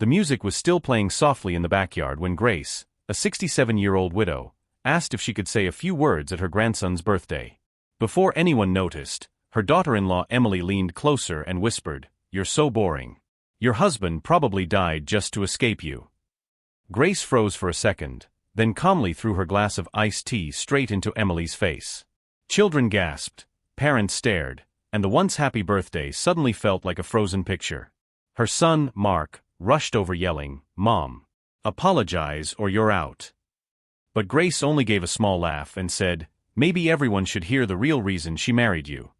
The music was still playing softly in the backyard when Grace, a 67-year-old widow, asked if she could say a few words at her grandson's birthday. Before anyone noticed, her daughter-in-law Emily leaned closer and whispered, "You're so boring. Your husband probably died just to escape you." Grace froze for a second, then calmly threw her glass of iced tea straight into Emily's face. Children gasped, parents stared, and the once happy birthday suddenly felt like a frozen picture. Her son, Mark, rushed over yelling, "Mom, apologize or you're out." But Grace only gave a small laugh and said, "Maybe everyone should hear the real reason she married you."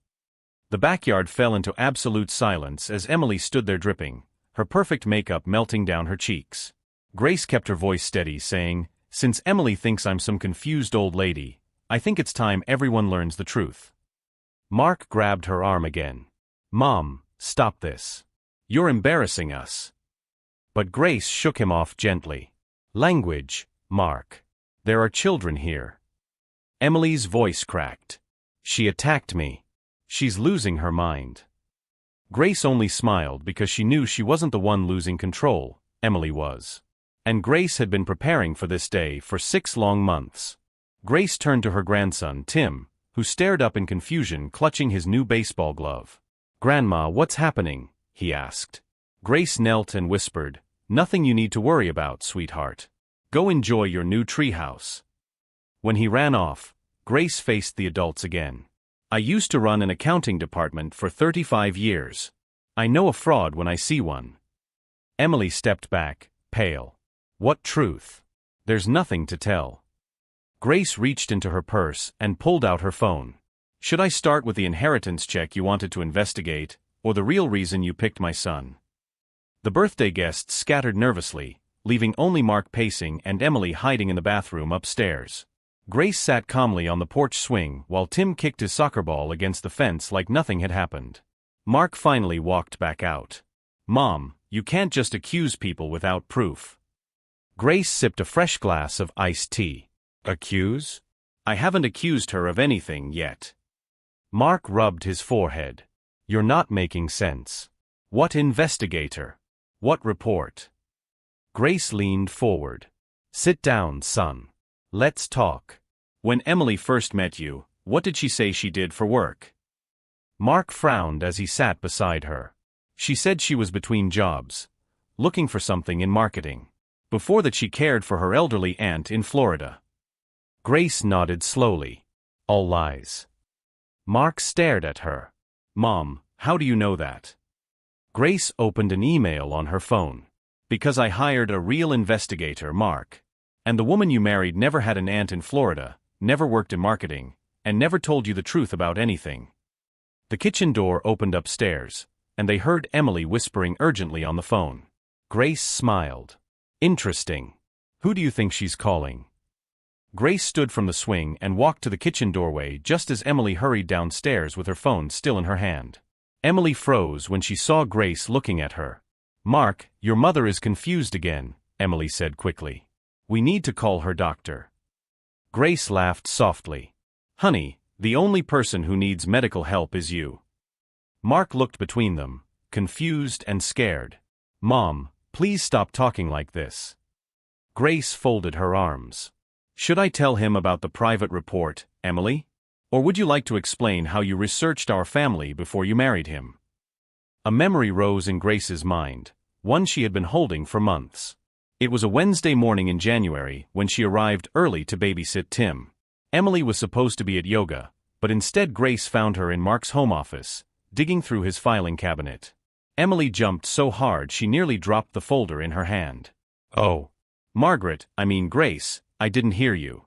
The backyard fell into absolute silence as Emily stood there dripping, her perfect makeup melting down her cheeks. Grace kept her voice steady, saying, "Since Emily thinks I'm some confused old lady, I think it's time everyone learns the truth." Mark grabbed her arm again. "Mom, stop this. You're embarrassing us." But Grace shook him off gently. "Language, Mark. There are children here." Emily's voice cracked. "She attacked me. She's losing her mind." Grace only smiled because she knew she wasn't the one losing control, Emily was. And Grace had been preparing for this day for 6 long months. Grace turned to her grandson, Tim, who stared up in confusion, clutching his new baseball glove. "Grandma, what's happening?" he asked. Grace knelt and whispered, "Nothing you need to worry about, sweetheart. Go enjoy your new treehouse." When he ran off, Grace faced the adults again. "I used to run an accounting department for 35 years. I know a fraud when I see one." Emily stepped back, pale. "What truth? There's nothing to tell." Grace reached into her purse and pulled out her phone. "Should I start with the inheritance check you wanted to investigate, or the real reason you picked my son?" The birthday guests scattered nervously, leaving only Mark pacing and Emily hiding in the bathroom upstairs. Grace sat calmly on the porch swing while Tim kicked his soccer ball against the fence like nothing had happened. Mark finally walked back out. "Mom, you can't just accuse people without proof." Grace sipped a fresh glass of iced tea. "Accuse? I haven't accused her of anything yet." Mark rubbed his forehead. "You're not making sense. What investigator? What report?" Grace leaned forward. "Sit down, son. Let's talk. When Emily first met you, what did she say she did for work?" Mark frowned as he sat beside her. "She said she was between jobs, looking for something in marketing. Before that she cared for her elderly aunt in Florida." Grace nodded slowly. "All lies." Mark stared at her. "Mom, how do you know that?" Grace opened an email on her phone. "Because I hired a real investigator, Mark. And the woman you married never had an aunt in Florida, never worked in marketing, and never told you the truth about anything." The kitchen door opened upstairs, and they heard Emily whispering urgently on the phone. Grace smiled. "Interesting. Who do you think she's calling?" Grace stood from the swing and walked to the kitchen doorway just as Emily hurried downstairs with her phone still in her hand. Emily froze when she saw Grace looking at her. "Mark, your mother is confused again," Emily said quickly. "We need to call her doctor." Grace laughed softly. "Honey, the only person who needs medical help is you." Mark looked between them, confused and scared. "Mom, please stop talking like this." Grace folded her arms. "Should I tell him about the private report, Emily? Or would you like to explain how you researched our family before you married him?" A memory rose in Grace's mind, one she had been holding for months. It was a Wednesday morning in January when she arrived early to babysit Tim. Emily was supposed to be at yoga, but instead Grace found her in Mark's home office, digging through his filing cabinet. Emily jumped so hard she nearly dropped the folder in her hand. "Oh. Grace, I didn't hear you."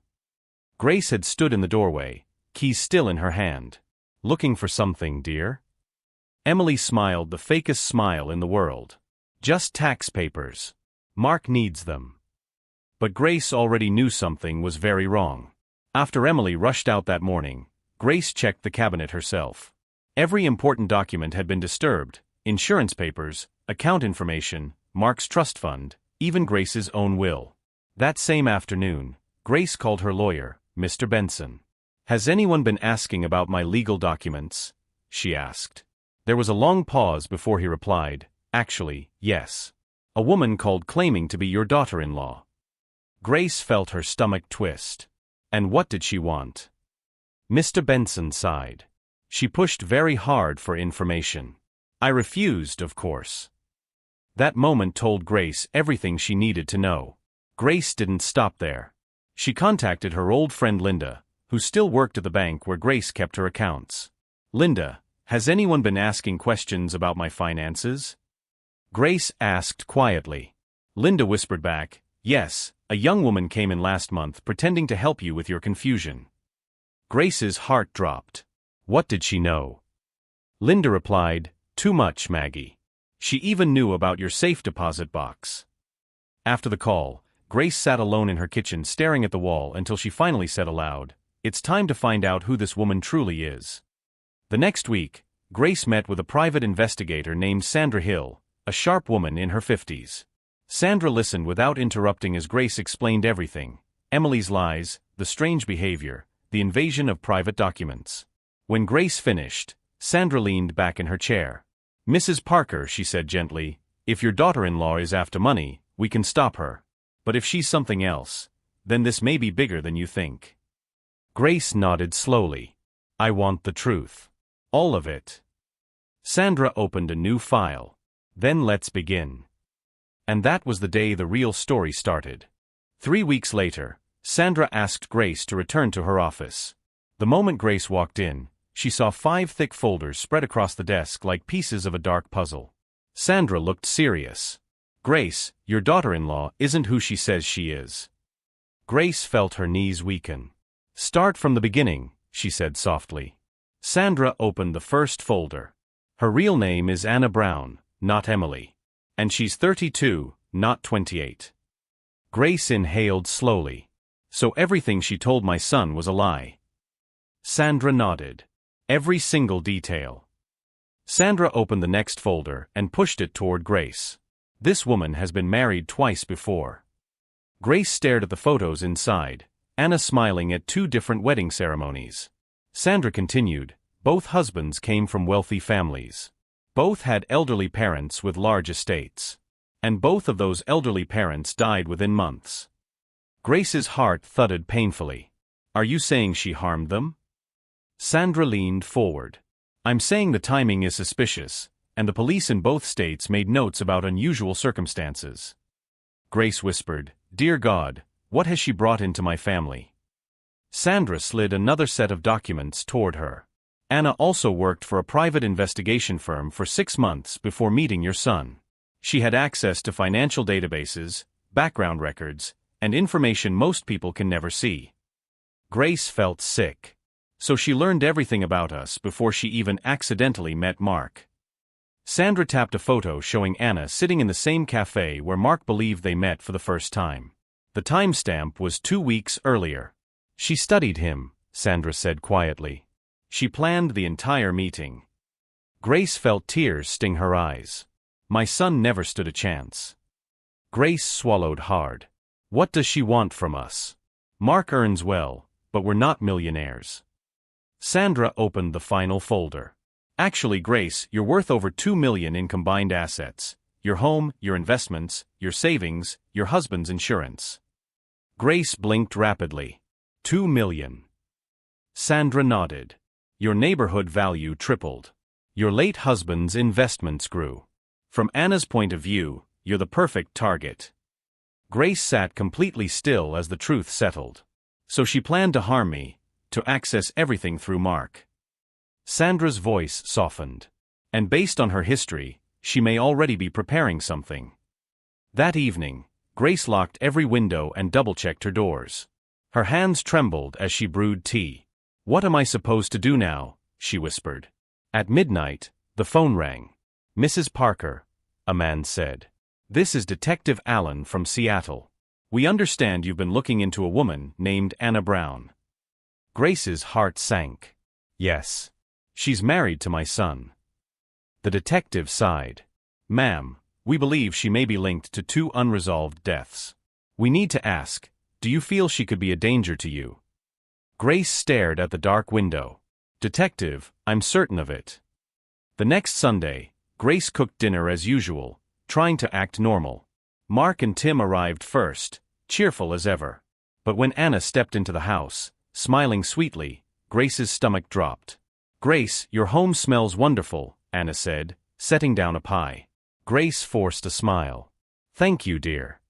Grace had stood in the doorway, keys still in her hand. "Looking for something, dear?" Emily smiled the fakest smile in the world. "Just tax papers. Mark needs them." But Grace already knew something was very wrong. After Emily rushed out that morning, Grace checked the cabinet herself. Every important document had been disturbed: insurance papers, account information, Mark's trust fund, even Grace's own will. That same afternoon, Grace called her lawyer, Mr. Benson. "Has anyone been asking about my legal documents?" she asked. There was a long pause before he replied, "Actually, yes. A woman called claiming to be your daughter-in-law. Grace felt her stomach twist. And what did she want? Mr. Benson sighed. She pushed very hard for information. I refused, of course. That moment told Grace everything she needed to know. Grace didn't stop there. She contacted her old friend Linda, who still worked at the bank where Grace kept her accounts. Linda, has anyone been asking questions about my finances? Grace asked quietly. Linda whispered back, yes, a young woman came in last month pretending to help you with your confusion. Grace's heart dropped. What did she know? Linda replied, too much, Maggie. She even knew about your safe deposit box. After the call, Grace sat alone in her kitchen staring at the wall until she finally said aloud, it's time to find out who this woman truly is. The next week, Grace met with a private investigator named Sandra Hill, a sharp woman in her 50s. Sandra listened without interrupting as Grace explained everything: Emily's lies, the strange behavior, the invasion of private documents. When Grace finished, Sandra leaned back in her chair. Mrs. Parker, she said gently, if your daughter-in-law is after money, we can stop her. But if she's something else, then this may be bigger than you think. Grace nodded slowly. I want the truth. All of it. Sandra opened a new file. Then let's begin. And that was the day the real story started. 3 weeks later, Sandra asked Grace to return to her office. The moment Grace walked in, she saw 5 thick folders spread across the desk like pieces of a dark puzzle. Sandra looked serious. Grace, your daughter-in-law isn't who she says she is. Grace felt her knees weaken. Start from the beginning, she said softly. Sandra opened the first folder. Her real name is Anna Brown, not Emily. And she's 32, not 28. Grace inhaled slowly. So everything she told my son was a lie. Sandra nodded. Every single detail. Sandra opened the next folder and pushed it toward Grace. This woman has been married twice before. Grace stared at the photos inside, Anna smiling at 2 different wedding ceremonies. Sandra continued, both husbands came from wealthy families. Both had elderly parents with large estates. And both of those elderly parents died within months. Grace's heart thudded painfully. Are you saying she harmed them? Sandra leaned forward. I'm saying the timing is suspicious, and the police in both states made notes about unusual circumstances. Grace whispered, Dear God, what has she brought into my family? Sandra slid another set of documents toward her. Anna also worked for a private investigation firm for 6 months before meeting your son. She had access to financial databases, background records, and information most people can never see. Grace felt sick. So she learned everything about us before she even accidentally met Mark. Sandra tapped a photo showing Anna sitting in the same cafe where Mark believed they met for the first time. The timestamp was 2 weeks earlier. She studied him, Sandra said quietly. She planned the entire meeting. Grace felt tears sting her eyes. My son never stood a chance. Grace swallowed hard. What does she want from us? Mark earns well, but we're not millionaires. Sandra opened the final folder. Actually, Grace, you're worth over $2 million in combined assets. Your home, your investments, your savings, your husband's insurance. Grace blinked rapidly. $2 million. Sandra nodded. Your neighborhood value tripled. Your late husband's investments grew. From Anna's point of view, you're the perfect target. Grace sat completely still as the truth settled. So she planned to harm me, to access everything through Mark. Sandra's voice softened. And based on her history, she may already be preparing something. That evening, Grace locked every window and double-checked her doors. Her hands trembled as she brewed tea. What am I supposed to do now? She whispered. At midnight, the phone rang. Mrs. Parker, a man said. This is Detective Allen from Seattle. We understand you've been looking into a woman named Anna Brown. Grace's heart sank. Yes. She's married to my son. The detective sighed. Ma'am, we believe she may be linked to 2 unresolved deaths. We need to ask, do you feel she could be a danger to you? Grace stared at the dark window. Detective, I'm certain of it. The next Sunday, Grace cooked dinner as usual, trying to act normal. Mark and Tim arrived first, cheerful as ever. But when Anna stepped into the house, smiling sweetly, Grace's stomach dropped. "Grace, your home smells wonderful," Anna said, setting down a pie. Grace forced a smile. "Thank you, dear."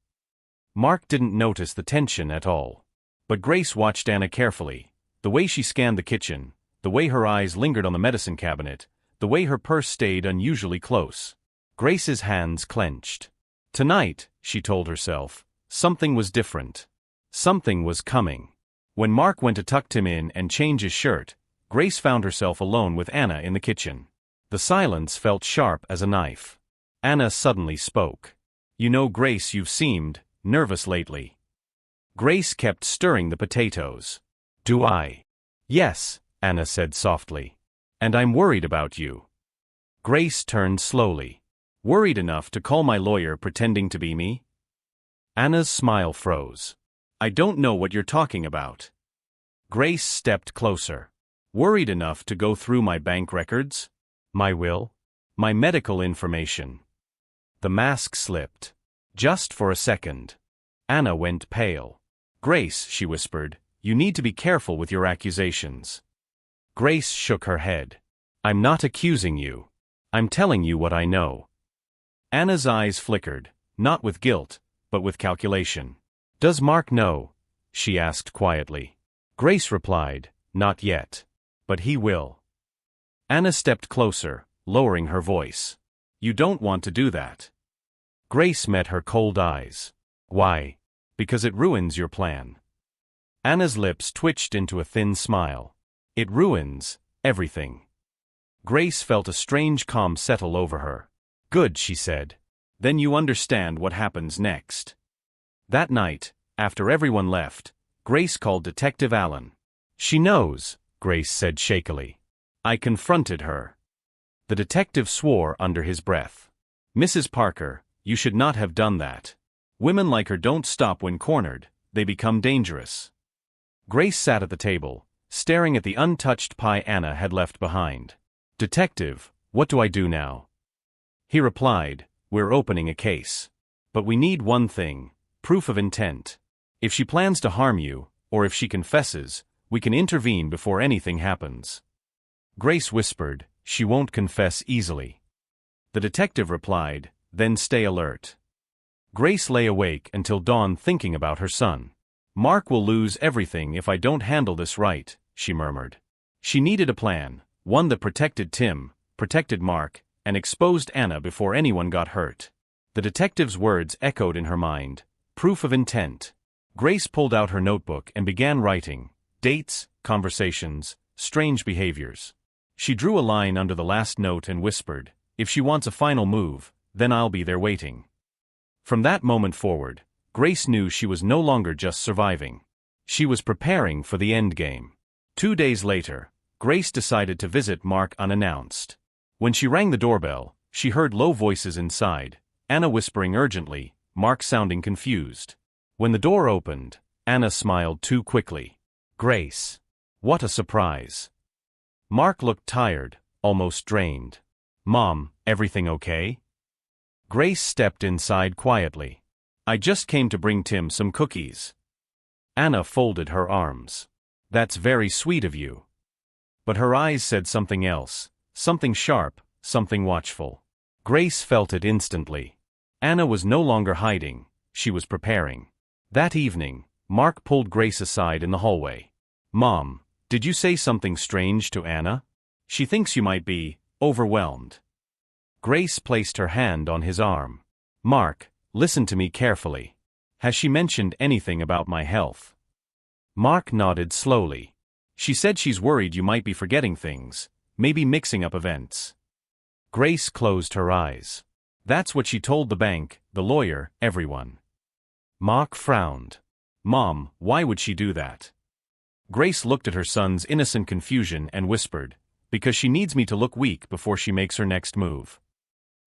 Mark didn't notice the tension at all. But Grace watched Anna carefully, the way she scanned the kitchen, the way her eyes lingered on the medicine cabinet, the way her purse stayed unusually close. Grace's hands clenched. Tonight, she told herself, something was different. Something was coming. When Mark went to tuck Tim in and change his shirt, Grace found herself alone with Anna in the kitchen. The silence felt sharp as a knife. Anna suddenly spoke. "You know, Grace, you've seemed nervous lately." Grace kept stirring the potatoes. "Do I?" "Yes," Anna said softly. "And I'm worried about you." Grace turned slowly. "Worried enough to call my lawyer pretending to be me?" Anna's smile froze. "I don't know what you're talking about." Grace stepped closer. "Worried enough to go through my bank records? My will? My medical information?" The mask slipped. Just for a second. Anna went pale. "Grace," she whispered, "you need to be careful with your accusations." Grace shook her head. "I'm not accusing you. I'm telling you what I know." Anna's eyes flickered, not with guilt, but with calculation. "Does Mark know?" she asked quietly. Grace replied, "Not yet. But he will." Anna stepped closer, lowering her voice. "You don't want to do that." Grace met her cold eyes. "Why?" "Because it ruins your plan." Anna's lips twitched into a thin smile. "It ruins everything." Grace felt a strange calm settle over her. "Good," she said. "Then you understand what happens next." That night, after everyone left, Grace called Detective Allen. "She knows," Grace said shakily. "I confronted her." The detective swore under his breath. "Mrs. Parker, you should not have done that. Women like her don't stop when cornered, they become dangerous." Grace sat at the table, staring at the untouched pie Anna had left behind. "Detective, what do I do now?" He replied, "We're opening a case. But we need one thing, proof of intent. If she plans to harm you, or if she confesses, we can intervene before anything happens." Grace whispered, "She won't confess easily." The detective replied, "Then stay alert." Grace lay awake until dawn thinking about her son. "Mark will lose everything if I don't handle this right," she murmured. She needed a plan, one that protected Tim, protected Mark, and exposed Anna before anyone got hurt. The detective's words echoed in her mind. Proof of intent. Grace pulled out her notebook and began writing. Dates, conversations, strange behaviors. She drew a line under the last note and whispered, "If she wants a final move, then I'll be there waiting." From that moment forward, Grace knew she was no longer just surviving. She was preparing for the endgame. 2 days later, Grace decided to visit Mark unannounced. When she rang the doorbell, she heard low voices inside, Anna whispering urgently, Mark sounding confused. When the door opened, Anna smiled too quickly. "Grace. What a surprise." Mark looked tired, almost drained. "Mom, everything okay?" Grace stepped inside quietly. "I just came to bring Tim some cookies." Anna folded her arms. "That's very sweet of you." But her eyes said something else, something sharp, something watchful. Grace felt it instantly. Anna was no longer hiding, she was preparing. That evening, Mark pulled Grace aside in the hallway. "Mom, did you say something strange to Anna? She thinks you might be overwhelmed." Grace placed her hand on his arm. "Mark, listen to me carefully. Has she mentioned anything about my health?" Mark nodded slowly. "She said she's worried you might be forgetting things, maybe mixing up events." Grace closed her eyes. "That's what she told the bank, the lawyer, everyone." Mark frowned. "Mom, why would she do that?" Grace looked at her son's innocent confusion and whispered, "Because she needs me to look weak before she makes her next move."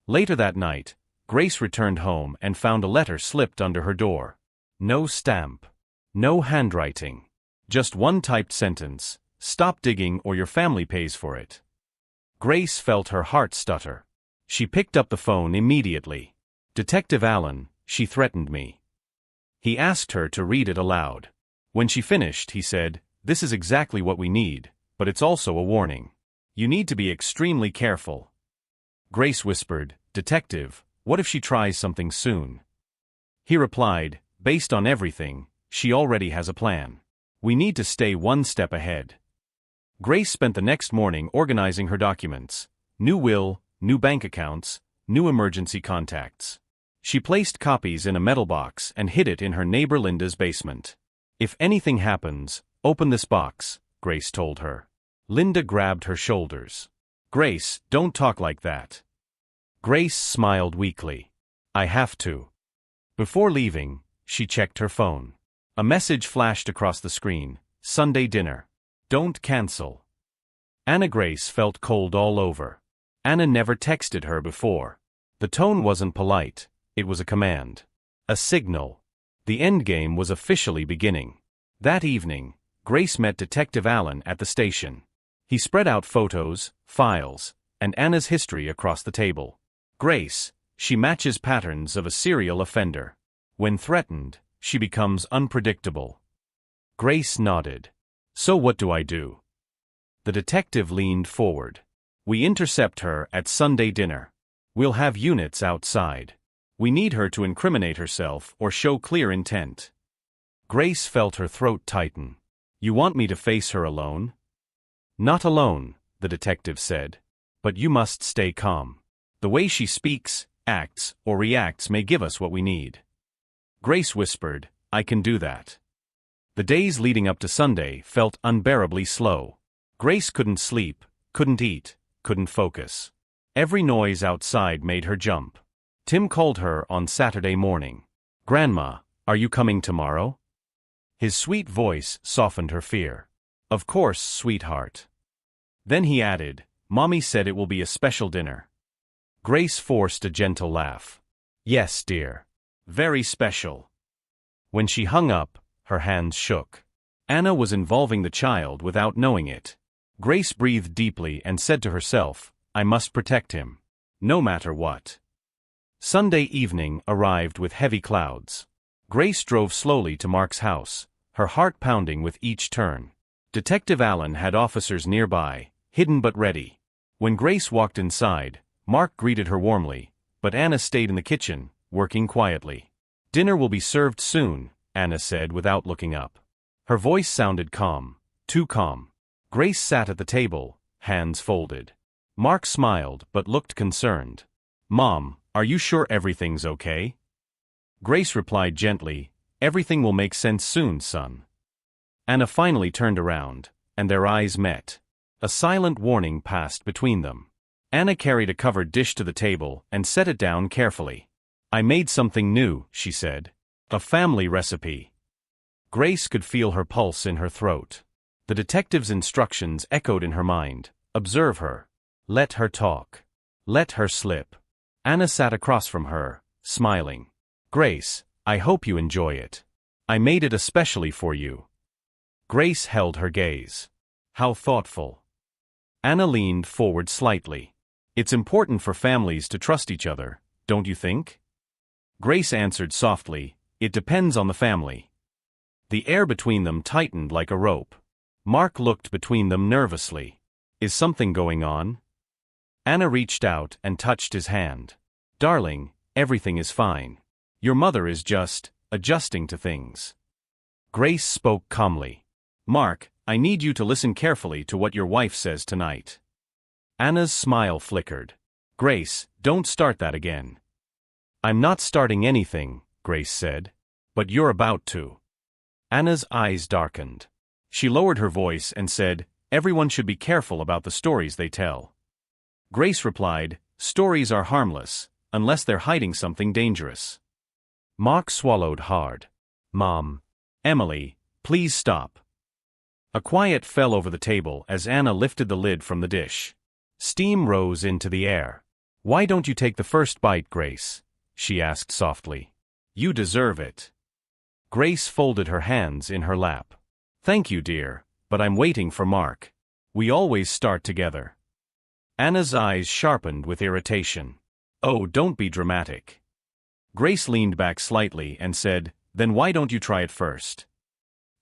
Later that night, Grace returned home and found a letter slipped under her door. No stamp. No handwriting. Just one typed sentence, "Stop digging or your family pays for it." Grace felt her heart stutter. She picked up the phone immediately. "Detective Allen," she threatened me. He asked her to read it aloud. When she finished, he said, "This is exactly what we need, but it's also a warning. You need to be extremely careful." Grace whispered, "Detective, what if she tries something soon?" He replied, "Based on everything, she already has a plan. We need to stay one step ahead." Grace spent the next morning organizing her documents: new will, new bank accounts, new emergency contacts. She placed copies in a metal box and hid it in her neighbor Linda's basement. "If anything happens, open this box," Grace told her. Linda grabbed her shoulders. "Grace, don't talk like that." Grace smiled weakly. "I have to." Before leaving, she checked her phone. A message flashed across the screen: "Sunday dinner. Don't cancel." Anna Grace felt cold all over. Anna never texted her before. The tone wasn't polite, it was a command. A signal. The endgame was officially beginning. That evening, Grace met Detective Allen at the station. He spread out photos, files, and Anna's history across the table. "Grace, she matches patterns of a serial offender. When threatened, she becomes unpredictable." Grace nodded. "So what do I do?" The detective leaned forward. "We intercept her at Sunday dinner. We'll have units outside. We need her to incriminate herself or show clear intent." Grace felt her throat tighten. "You want me to face her alone?" "Not alone," the detective said. "But you must stay calm. The way she speaks, acts, or reacts may give us what we need." Grace whispered, "I can do that." The days leading up to Sunday felt unbearably slow. Grace couldn't sleep, couldn't eat, couldn't focus. Every noise outside made her jump. Tim called her on Saturday morning. "Grandma, are you coming tomorrow?" His sweet voice softened her fear. "Of course, sweetheart." Then he added, "Mommy said it will be a special dinner." Grace forced a gentle laugh. "Yes, dear. Very special." When she hung up, her hands shook. Anna was involving the child without knowing it. Grace breathed deeply and said to herself, "I must protect him. No matter what." Sunday evening arrived with heavy clouds. Grace drove slowly to Mark's house, her heart pounding with each turn. Detective Allen had officers nearby, hidden but ready. When Grace walked inside, Mark greeted her warmly, but Anna stayed in the kitchen, working quietly. "Dinner will be served soon," Anna said without looking up. Her voice sounded calm, too calm. Grace sat at the table, hands folded. Mark smiled but looked concerned. "Mom, are you sure everything's okay?" Grace replied gently, "Everything will make sense soon, son." Anna finally turned around, and their eyes met. A silent warning passed between them. Anna carried a covered dish to the table and set it down carefully. "I made something new," she said. "A family recipe." Grace could feel her pulse in her throat. The detective's instructions echoed in her mind. "Observe her. Let her talk. Let her slip." Anna sat across from her, smiling. "Grace, I hope you enjoy it. I made it especially for you." Grace held her gaze. "How thoughtful." Anna leaned forward slightly. "It's important for families to trust each other, don't you think?" Grace answered softly, "It depends on the family." The air between them tightened like a rope. Mark looked between them nervously. "Is something going on?" Anna reached out and touched his hand. "Darling, everything is fine. Your mother is just adjusting to things." Grace spoke calmly. "Mark, I need you to listen carefully to what your wife says tonight." Anna's smile flickered. "Grace, don't start that again." "I'm not starting anything," Grace said. "But you're about to." Anna's eyes darkened. She lowered her voice and said, "Everyone should be careful about the stories they tell." Grace replied, "Stories are harmless, unless they're hiding something dangerous." Mark swallowed hard. "Mom. Emily, please stop." A quiet fell over the table as Anna lifted the lid from the dish. Steam rose into the air. "Why don't you take the first bite, Grace?" she asked softly. "You deserve it." Grace folded her hands in her lap. "Thank you, dear, but I'm waiting for Mark. We always start together." Anna's eyes sharpened with irritation. "Oh, don't be dramatic." Grace leaned back slightly and said, "Then why don't you try it first?"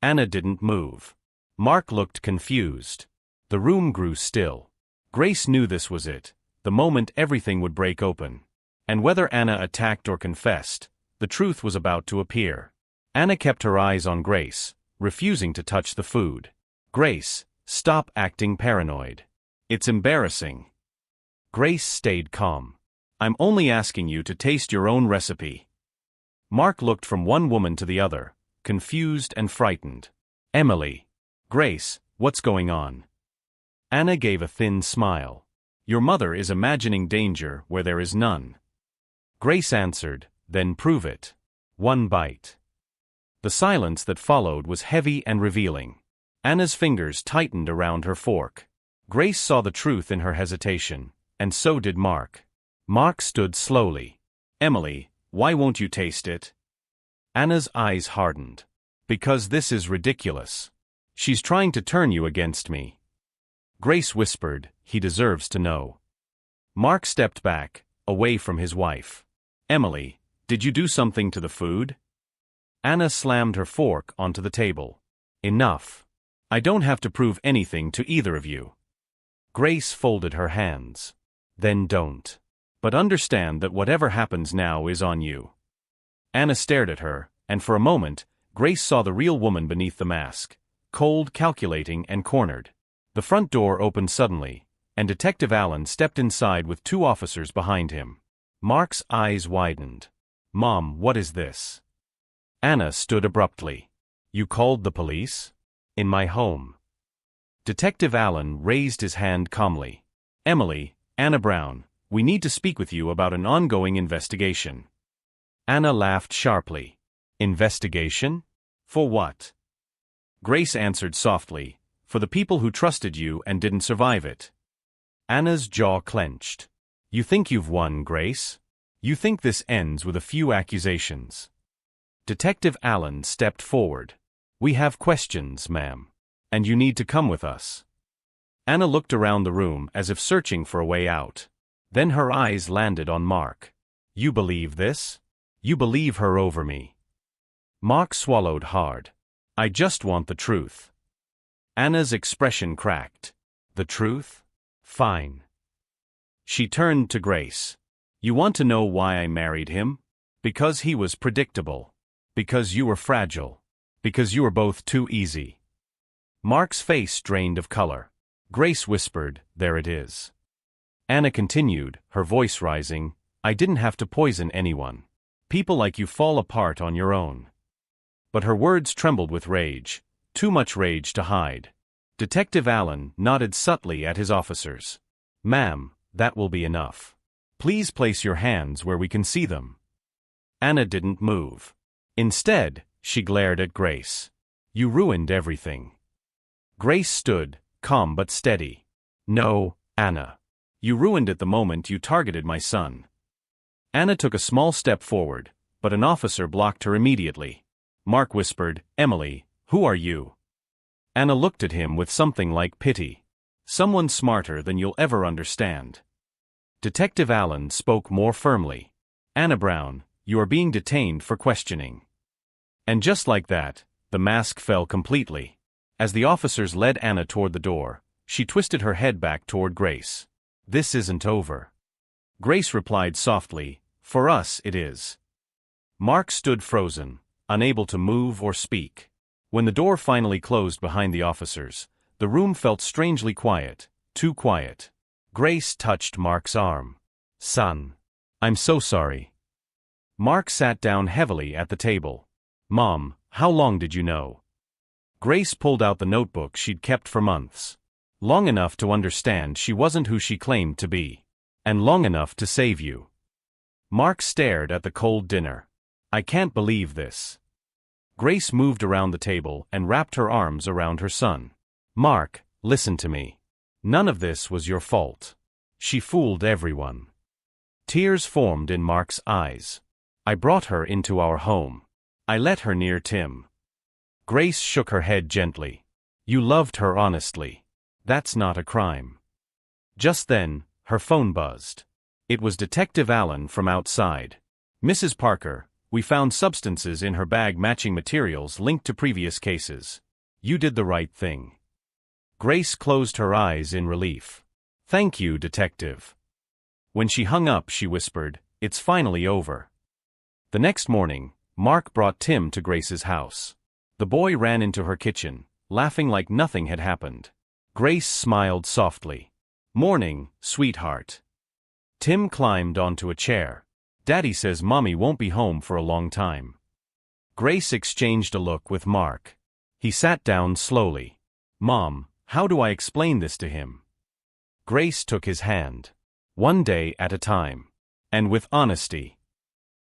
Anna didn't move. Mark looked confused. The room grew still. Grace knew this was it, the moment everything would break open. And whether Anna attacked or confessed, the truth was about to appear. Anna kept her eyes on Grace, refusing to touch the food. "Grace, stop acting paranoid. It's embarrassing." Grace stayed calm. "I'm only asking you to taste your own recipe." Mark looked from one woman to the other, confused and frightened. "Emily." "Grace, what's going on?" Anna gave a thin smile. "Your mother is imagining danger where there is none." Grace answered, "Then prove it." One bite. The silence that followed was heavy and revealing. Anna's fingers tightened around her fork. Grace saw the truth in her hesitation, and so did Mark. Mark stood slowly. "Emily, why won't you taste it?" Anna's eyes hardened. "Because this is ridiculous. She's trying to turn you against me." Grace whispered, "He deserves to know." Mark stepped back, away from his wife. "Emily, did you do something to the food?" Anna slammed her fork onto the table. "Enough. I don't have to prove anything to either of you." Grace folded her hands. "Then don't. But understand that whatever happens now is on you." Anna stared at her, and for a moment, Grace saw the real woman beneath the mask, cold, calculating, and cornered. The front door opened suddenly, and Detective Allen stepped inside with 2 officers behind him. Mark's eyes widened. "Mom, what is this?" Anna stood abruptly. "You called the police?" "In my home." Detective Allen raised his hand calmly. "Emily, Anna Brown, we need to speak with you about an ongoing investigation." Anna laughed sharply. "Investigation? For what?" Grace answered softly, "For the people who trusted you and didn't survive it." Anna's jaw clenched. "You think you've won, Grace? You think this ends with a few accusations?" Detective Allen stepped forward. "We have questions, ma'am. And you need to come with us." Anna looked around the room as if searching for a way out. Then her eyes landed on Mark. "You believe this? You believe her over me?" Mark swallowed hard. "I just want the truth." Anna's expression cracked. "The truth? Fine." She turned to Grace. "You want to know why I married him? Because he was predictable. Because you were fragile. Because you were both too easy." Mark's face drained of color. Grace whispered, "There it is." Anna continued, her voice rising, "I didn't have to poison anyone. People like you fall apart on your own." But her words trembled with rage, too much rage to hide. Detective Allen nodded subtly at his officers. "Ma'am, that will be enough. Please place your hands where we can see them." Anna didn't move. Instead, she glared at Grace. "You ruined everything." Grace stood, calm but steady. "No, Anna. You ruined it the moment you targeted my son." Anna took a small step forward, but an officer blocked her immediately. Mark whispered, "Emily, who are you?" Anna looked at him with something like pity. "Someone smarter than you'll ever understand." Detective Allen spoke more firmly. "Anna Brown, you are being detained for questioning." And just like that, the mask fell completely. As the officers led Anna toward the door, she twisted her head back toward Grace. "This isn't over." Grace replied softly, "For us it is." Mark stood frozen, unable to move or speak. When the door finally closed behind the officers, the room felt strangely quiet, too quiet. Grace touched Mark's arm. "Son. I'm so sorry." Mark sat down heavily at the table. "Mom, how long did you know?" Grace pulled out the notebook she'd kept for months. Long enough to understand she wasn't who she claimed to be. And long enough to save you. Mark stared at the cold dinner. "I can't believe this." Grace moved around the table and wrapped her arms around her son. "Mark, listen to me. None of this was your fault. She fooled everyone." Tears formed in Mark's eyes. "I brought her into our home. I let her near Tim." Grace shook her head gently. "You loved her honestly. That's not a crime." Just then, her phone buzzed. It was Detective Allen from outside. Mrs. Parker, we found substances in her bag matching materials linked to previous cases. You did the right thing. Grace closed her eyes in relief. Thank you, Detective. When she hung up, she whispered, It's finally over. The next morning, Mark brought Tim to Grace's house. The boy ran into her kitchen, laughing like nothing had happened. Grace smiled softly. Morning, sweetheart. Tim climbed onto a chair. Daddy says Mommy won't be home for a long time. Grace exchanged a look with Mark. He sat down slowly. Mom, how do I explain this to him? Grace took his hand. One day at a time. And with honesty.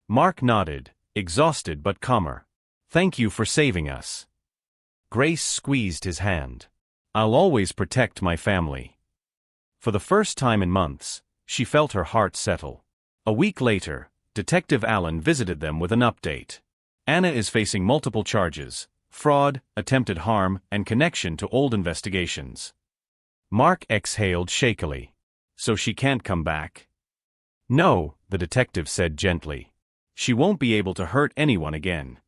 Mark nodded, exhausted but calmer. Thank you for saving us. Grace squeezed his hand. I'll always protect my family. For the first time in months, she felt her heart settle. A week later, Detective Allen visited them with an update. Anna is facing multiple charges: fraud, attempted harm, and connection to old investigations. Mark exhaled shakily. So she can't come back? No, the detective said gently. She won't be able to hurt anyone again.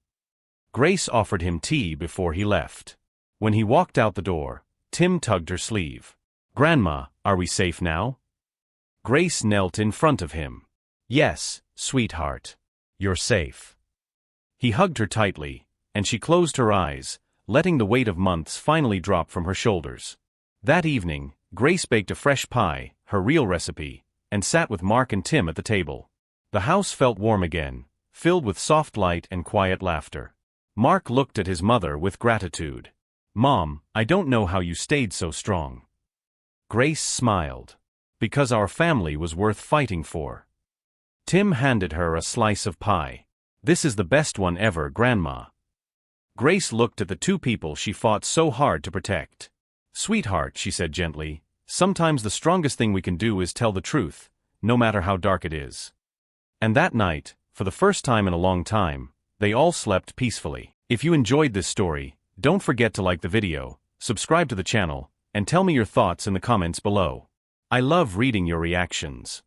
Grace offered him tea before he left. When he walked out the door, Tim tugged her sleeve. Grandma, are we safe now? Grace knelt in front of him. Yes, sweetheart. You're safe. He hugged her tightly, and she closed her eyes, letting the weight of months finally drop from her shoulders. That evening, Grace baked a fresh pie, her real recipe, and sat with Mark and Tim at the table. The house felt warm again, filled with soft light and quiet laughter. Mark looked at his mother with gratitude. Mom, I don't know how you stayed so strong. Grace smiled. Because our family was worth fighting for. Tim handed her a slice of pie. This is the best one ever, Grandma. Grace looked at the two people she fought so hard to protect. Sweetheart, she said gently, sometimes the strongest thing we can do is tell the truth, no matter how dark it is. And that night, for the first time in a long time, they all slept peacefully. If you enjoyed this story, don't forget to like the video, subscribe to the channel, and tell me your thoughts in the comments below. I love reading your reactions.